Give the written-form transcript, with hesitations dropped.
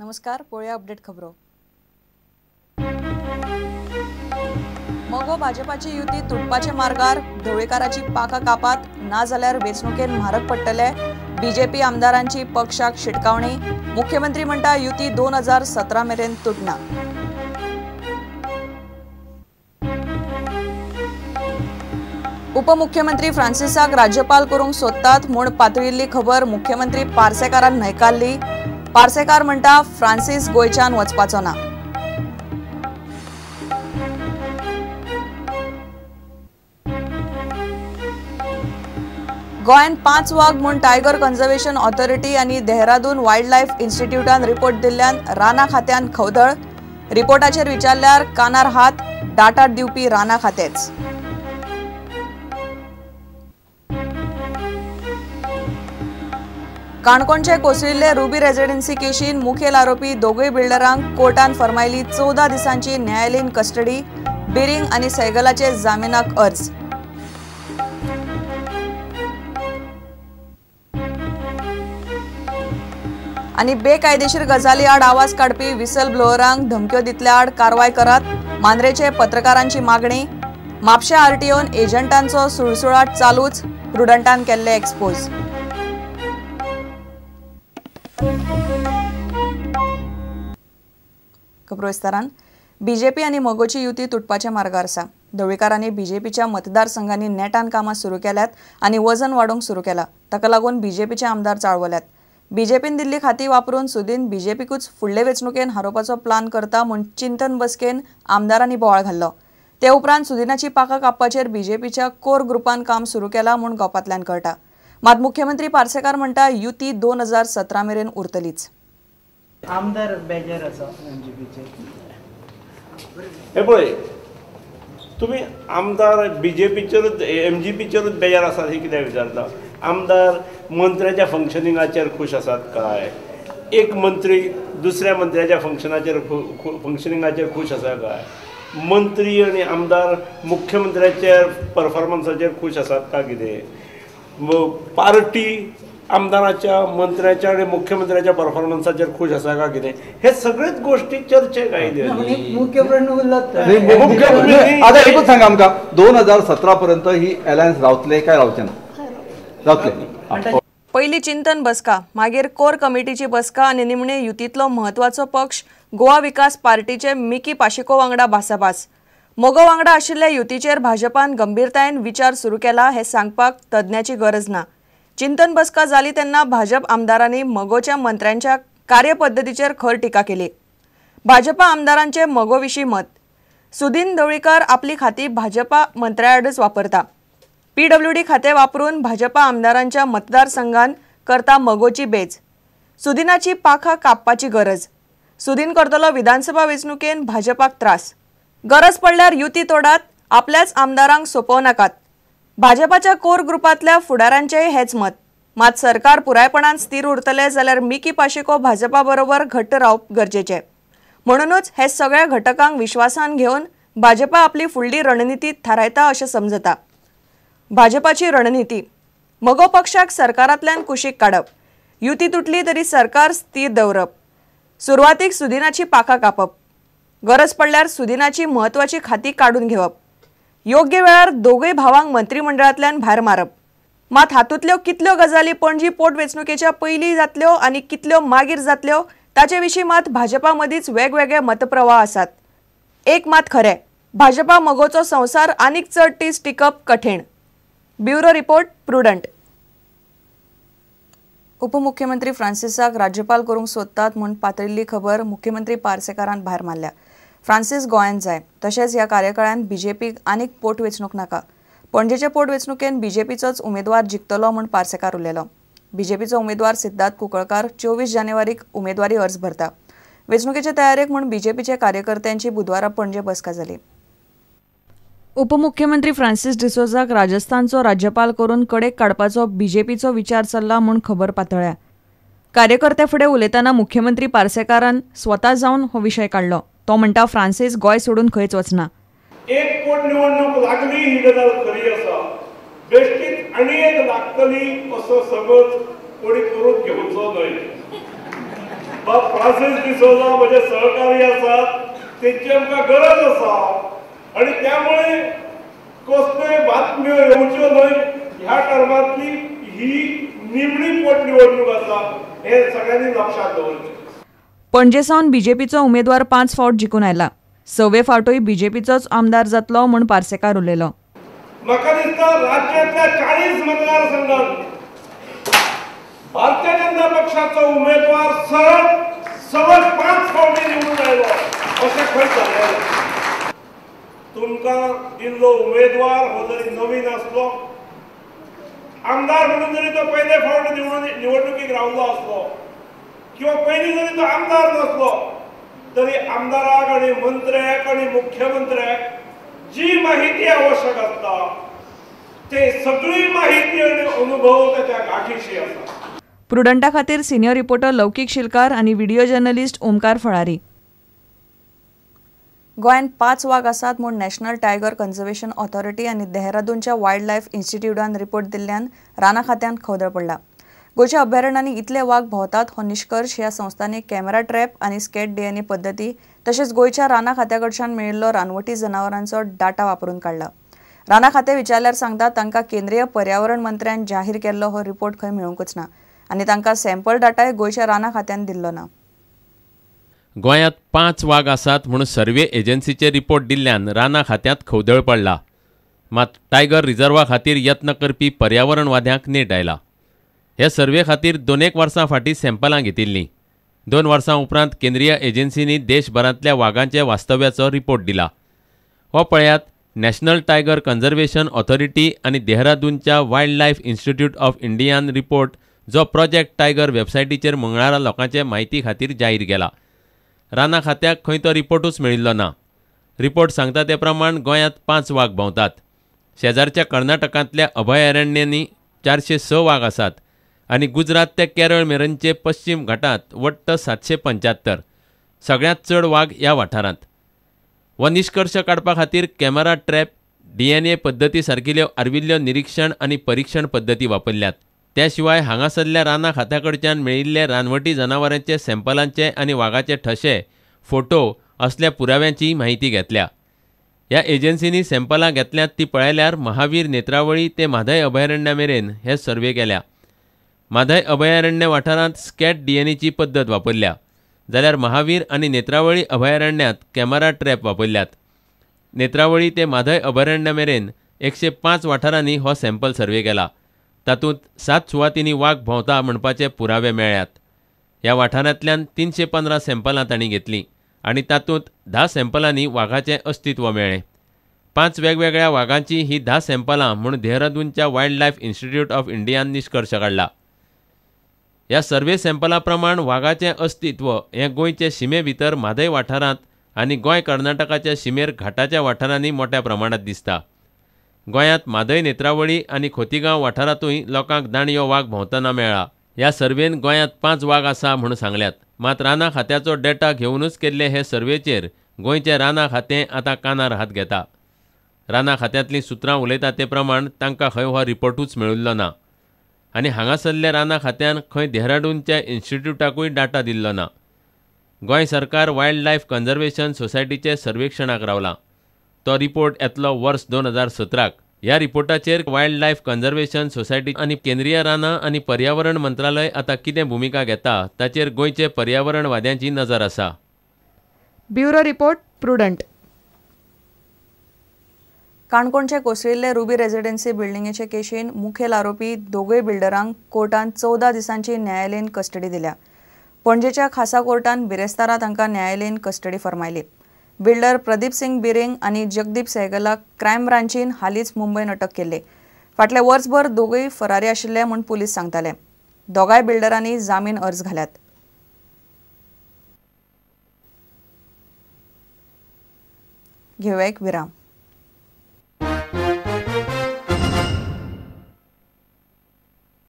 नमस्कार, पळया अपडेट खबरो। मगो भाजपाची युती तुटपाचे मार्गार, ढवळीकाराची पाका कापात ना जाल्यार वेचणुकेन म्हारग पडटले। बीजेपी आमदारांची पक्षाक शिटकावणी, मुख्यमंत्री म्हणटा युती 2017 मेरेन तुटना। उपमुख्यमंत्री फ्रांसिसाक राज्यपाल करूंक सोदतात म्हूण पातळिल्ली खबर मुख्यमंत्री पार्सेकारान न्हयकारली। पार्सेकार म्हणटा फ्रांसिस गोयच्यान वचपाचो ना। गोंयान 5 वाघ म्हूण टायगर कन्झर्वेशन ऑथॉरिटी आनी देहरादून वायल्ड लायफ इन्स्टिट्यूटान रिपोर्ट दिल्ल्यान राना खात्यान खवदळ। रिपोर्टाचेर विचारल्यार कानार हात, डाटा दिवपी राना खातेच। काणकोणचे कोसळिल्ले रुबी रेजिडेन्सी केशीन मुखेल आरोपी दोगूय बिल्डरांक कोर्टान फरमायली 14 दिसांची न्यायालयीन कस्टडी। बिरिंग आनी सैगलाचे जामिनाक अर्ज। आनी बेकायदेशीर गजाली आड आवाज काडपी विसल ब्लोअरांक धमक्यो दितल्या आड कारवाय करात, मांद्रेचे पत्रकारांची मागणी। म्हापशा आरटीओन एजंटांचो सुळसुळाट चालूच, प्रुडंटान केल्ले एक्सपोज। खबरो विस्तारान। बीजेपी आनी मगोची युती तुटपाच्या मार्गार आसा। ढवळीकारांनी बीजेपीच्या मतदारसंघांनी नेटान कामां सुरू केल्यात आनी वजन वाडोवंक सुरू केला। ताका लागून बीजेपीचे आमदार चाळवल्यात। बीजेपीन दिल्ली खाती वापरून सुदीन बीजेपीकूच फुडले वेचणुकेन हारोवपाचो प्लान करता म्हूण चिंतन बसकेन आमदारांनी बोवाळ घाल्लो। ते उपरांत सुदीनाची पाका कापपाचेर बीजेपीच्या कोर ग्रुपान काम सुरू केलां म्हूण गोपांतल्यान कळटा। मात मुख्यमंत्री पार्सेकार म्हणटा युती 2017 मेरेन उरतलीच। आमदार बेजार आसा एमजीपीचे। हे पळय, तुम्ही आमदार बीजेपीचेरूच एमजीपीचेरूच बेजार आसात हे कित्याक विचारता? आमदार मंत्र्याच्या फंक्शनिंगाचेर खुश आसात काय? एक मंत्री दुसऱ्या मंत्र्याच्या फंक्शनिंगाचेर खुश आसा काय? मंत्री आणि आमदार मुख्यमंत्र्याच्या परफॉर्मन्साचेर खुश आसात का कितें? पार्टी आमदाराच्या, मंत्र्याच्या आणि मुख्यमंत्र्याच्या परफॉर्मन्साचेर खुश आसा का कितें? हे सगळेच गोष्टी चर्चेक आयल्यो। आता एकूच सांगा आमकां 2017 पर्यंत ही अलायन्स रावतले काय रावचे ना? रावतले। पहिली चिंतन बसका, मागीर कोर कमिटीची बसका आनी निमणे युतीतलो महत्वाचो पक्ष गोवा विकास पार्टीचे मिकी पाशिको वांगडा भासाभास। मोगो वांगडा आशिल्ल्या युतीचेर भाजपान गंभीरतायेन विचार सुरू केला हे सांगपाक तज्ञाची गरज ना। चिंतन बसका जाली तेन्ना भाजप आमदारांनी मगोच्या मंत्र्यांच्या कार्यपद्दतीचेर खर टिका केली। भाजपा आमदारांचे मगो विशीं मत। सुदीन ढवळीकार आपली खाती भाजपा मंत्र्याआडच वापरता। पीडब्ल्यूडी खाते वापरून भाजपा आमदारांच्या मतदारसंघान करता मगोची बेज। सुदीनाची पाखा कापपाची गरज। सुदीन करतलो विधानसभा वेचणुकेन भाजपाक त्रास। गरज पडल्यार युती तोडात, आपल्याच आमदारांक सोपोवनाकात। भाजपाच्या कोर ग्रुपांतल्या फुडाऱ्यांचेय हेच मत। मात सरकार पुरायपणान स्थिर उरतले जाल्यार मिकी पाशिको भाजपा बरोबर घट्ट रावप गरजेचे। म्हणूनच हे सगळ्या घटकांक विश्वासान घेवन भाजपा आपली फुडली रणनीती थारायता अशें समजता। भाजपाची रणनीती मगो पक्षाक सरकारांतल्यान कुशीक काडप, युती तुटली तरी सरकार स्थिर दवरप, सुरवातीक सुदीनाची पाखां कापप, गरज पडल्यार सुदीनाची म्हत्वाची खाती काडून घेवप, योग्य वेळार दोगूय भावांक मंत्रिमंडळांतल्यान भायर मारप। मात हातूंतल्यो कितल्यो गजाली पणजी पोटवेचणुकेच्या पयलीं जातल्यो आनी कितल्यो मागीर जातल्यो ताचे विशीं मात भाजपा मदींच वेगवेगळे मतप्रवाह आसात। एक मात खरें, भाजपा मगोचो संवसार आनीक चड टीस टिकप कठीण। Bureau report, prudent. उपमुख्यमंत्री फ्रांसिसाक राज्यपाल करूंक सोदतात म्हूण पातळिल्ली खबर मुख्यमंत्री पार्सेकारान भायर मारल्या। फ्रांसीस गोंयांत जाय, तशेंच ह्या कार्यकाळान बीजेपीक आनीक पोटवेचणूक नाका। पणजेचे पोटवेचणुकेन बीजेपीचोच उमेदवार जिखतलो म्हूण पार्सेकार उलयलो। बीजेपीचो उमेदवार सिद्धार्थ कुंकळकार 24 जानेवारीक उमेदवारी अर्ज भरता। वेचणुकेचे तयारेक म्हूण बीजेपीचे कार्यकर्त्यांची बुधवारा पणजे बसका जाली। उपमुख्यमंत्री फ्रांसीस डिसोजाक राजस्थानचो राज्यपाल करून कडेक काडपाचो बीजेपीचो विचार चल्ला म्हूण खबर पातळ्या। कार्यकर्त्या फुडें उलयतना मुख्यमंत्री पार्सेकारान स्वता जावन हो विशय काडलो। तो म्हणटा फ्रांसीस गोंय सोडून खंयच वचना। एक पोटनिवडणूक लागली ही गजाल खरी आसा, बेश्टीत आनी एक लागतली असो समज कोणी करून घेवचो न्हय। फ्रांसीस डिसोजा म्हजे सहकारी आसात, तेंची आमकां गरज आसा आणि त्यामुळे कसल्योय बातम्यो येवच्यो न्हय. ह्या टर्मांतली ही निमणी पोटनिवडणूक आसा हे सगळ्यांनी लक्षात दवरचें. पणजेसावन बीजेपीचो उमेदवार 5 फावट जिखून आयला. 6वे फावटूय बीजेपीचोच आमदार जातलो म्हूण पार्सेकार उलयलो. म्हाका दिसता राज्यांतल्या 40 मतदारसंघांत भारतीय जनता पक्षाचो उमेदवार सलग 5 फावटी निवडून आयलो अशें खंय जालें. तुमकां दिल्लो उमेदवार हो जरी नवीन आसलो, आमदार म्हणून जरी तो पयले फावट निवडणुकीक रावलो आसलो किंवा पयलीं जरी तो आमदार नसलो तरी आमदाराक आणि मंत्र्याक आणि मुख्यमंत्र्याक जी माहिती आवश्यक आसता ते सगळी माहिती आणि अनुभव त्याच्या गाठीशी आसा. प्रुडंटा खातीर सिनियर रिपोर्टर लौकीक शिलकार आनी व्हिडिओ जर्नलिस्ट ओमकार फळारी. गोंयांत 5 वाग आसात म्हूण नॅशनल टायगर कन्झर्वेशन ऑथॉरिटी आनी देहरादूनच्या वायल्ड लायफ इन्स्टिट्यूटान रिपोर्ट दिल्ल्यान राना खात्यान खवदळ पडला. गोंयच्या अभयारण्यांनी इतले वाग भोंवतात हो निश्कर्श ह्या संस्थांनी कॅमेरा ट्रॅप आनी स्कॅट DNA पद्दती तशेंच गोंयच्या राना खात्या कडच्यान मेळिल्लो रानवटी जनावरांचो डाटा वापरून काडला. राना खातें विचारल्यार सांगता तांकां केंद्रीय पर्यावरण मंत्र्यान जाहीर केल्लो हो रिपोर्ट खंय मेळूंकच ना आनी तांकां सॅम्पल डाटाय गोंयच्या राना खात्यान दिल्लो ना. गोंयांत 5 वाग आसात म्हूण सर्वे एजन्सीचे रिपोर्ट दिल्ल्यान राना खात्यांत खवदळ पडला. मात टायगर रिझर्वा खातीर यत्न करपी पर्यावरणवाद्यांक नेट आयला. हे सर्वे खातीर 2 वर्सां फाटीं सॅम्पलां घेतिल्लीं. 2 वर्सां उपरांत केंद्रीय एजन्सीनी देशभरांतल्या वागांचे वास्तव्याचो रिपोर्ट दिला. हो पळयात नॅशनल टायगर कन्झर्वेशन ऑथॉरिटी आनी देहरादूनच्या वायल्ड लायफ इन्स्टिट्यूट ऑफ इंडियान रिपोर्ट जो प्रोजेक्ट टायगर वेबसायटीचेर मंगळारा लोकांचे म्हायती खातीर जाहीर केला. राना खात्याक खंय तो रिपोर्टूच मेळिल्लो ना. रिपोर्ट सांगता ते प्रमाण गोंयांत 5 वाग भोंवतात. शेजारच्या कर्नाटकांतल्या अभयारण्यांनी 406 वाग आसात आनी गुजरात ते केरळ मेरेनचे पश्चिम घाटांत वट्ट 775. सगळ्यांत चड वाग ह्या वाठारांत. हो निश्कर्श काडपा खातीर कॅमेरा ट्रॅप, DNA पद्दती सारकिल्ल्यो आर्विल्ल्यो निरीक्षण आनी परीक्षण पद्दती वापरल्यात. त्या शिवाय हांगासरल्या राना खात्या कडच्यान मेळिल्ले रानवटी जनावरांचे सॅम्पलांचे आनी वागाचे ठशे, फोटो असल्या पुराव्यांची माहिती घेतल्या. ह्या एजन्सीनी सॅम्पलां घेतल्यांत ती पळयल्यार महावीर, नेत्रावळी ते म्हादय अभयारण्या मेरेन हे सर्वे केल्या. म्हादय अभयारण्य वाठारांत स्कॅट DNAची पद्दत वापरल्या जाल्यार महावीर आनी नेत्रावळी अभयारण्यांत कॅमेरा ट्रॅप वापरल्यात. नेत्रावळी ते म्हादय अभयारण्या मेरेन 105 वाठारांनी हो सॅम्पल सर्वे केला. तातूंत 7 सुवातींनी वाग भोंवता म्हणपाचे पुरावे मेळ्ळ्यात. ह्या वाठारांतल्यान 315 सॅम्पलां तांणी घेतलीं आनी तातूंत 10 सॅम्पलांनी वाघाचें अस्तित्व मेळ्ळें. 5 वेगवेगळ्या वागांची ही 10 सॅम्पलां म्हूण देहरादूनच्या wildlife institute of Indian निश्कर्श काडला. ह्या सर्वे सॅम्पला प्रमाण वाघाचें अस्तित्व हें गोंयचे शिमे भितर म्हादय वाठारांत आनी गोंय कर्नाटकाच्या शिमेर घाटाच्या वाठारांनी मोठ्या प्रमाणांत दिसता. गोंयांत म्हादय, नेत्रावळी आनी खोतीगांव वाठारांतूय लोकांक दांडियो वाग भोंवतना मेळ्ळा. ह्या सर्वेन गोंयांत 5 वाग आसा म्हूण सांगल्यात. मात राना खात्याचो डेटा घेवनूच केल्ले हे सर्वेचेर गोंयचें राना खातें आतां कानार हात घेता. राना खात्यांतलीं सुत्रां उलयता ते प्रमाण तांकां खंय हो रिपोर्टूच मेळिल्लो ना आनी हांगासरल्या राना खात्यान खंय देहरादूनच्या इन्स्टिट्यूटाकूय डाटा दिल्लो ना. गोंय सरकार वायल्ड लायफ कन्झर्वेशन सोसायटीचे सर्वेक्षणाक रावला. तो रिपोर्ट येतलो वर्स 2017. ह्या रिपोर्टाचेर वायल्ड लायफ कन्झर्वेशन सोसायटी आनी केंद्रीय राना आनी पर्यावरण मंत्रालय आतां कितें भुमिका घेता ताचेर गोंयचे पर्यावरणवाद्यांची नजर आसा. Bureau report, Prudent. काणकोणचे कोसळिल्ले रुबी रेजिडेन्सी बिल्डिंगेचे केशीन मुखेल आरोपी दोगूय बिल्डरांक कोर्टान 14 दिसांची न्यायालयीन कस्टडी दिल्या. पणजेच्या खासा कोर्टान बिरेस्तारा तांकां न्यायालयीन कस्टडी फर्मायली. बिल्डर प्रदीप सिंग बिरेंग आनी जगदीप सहगलाक क्रायम ब्रांचीन हालींच मुंबयन अटक केल्ली. फाटले वर्सभर दोगूय फरारी आशिल्ले म्हूण पुलीस सांगताले. दोगांय बिल्डरांनी जामीन अर्ज घाल्यात. घेवया एक विराम.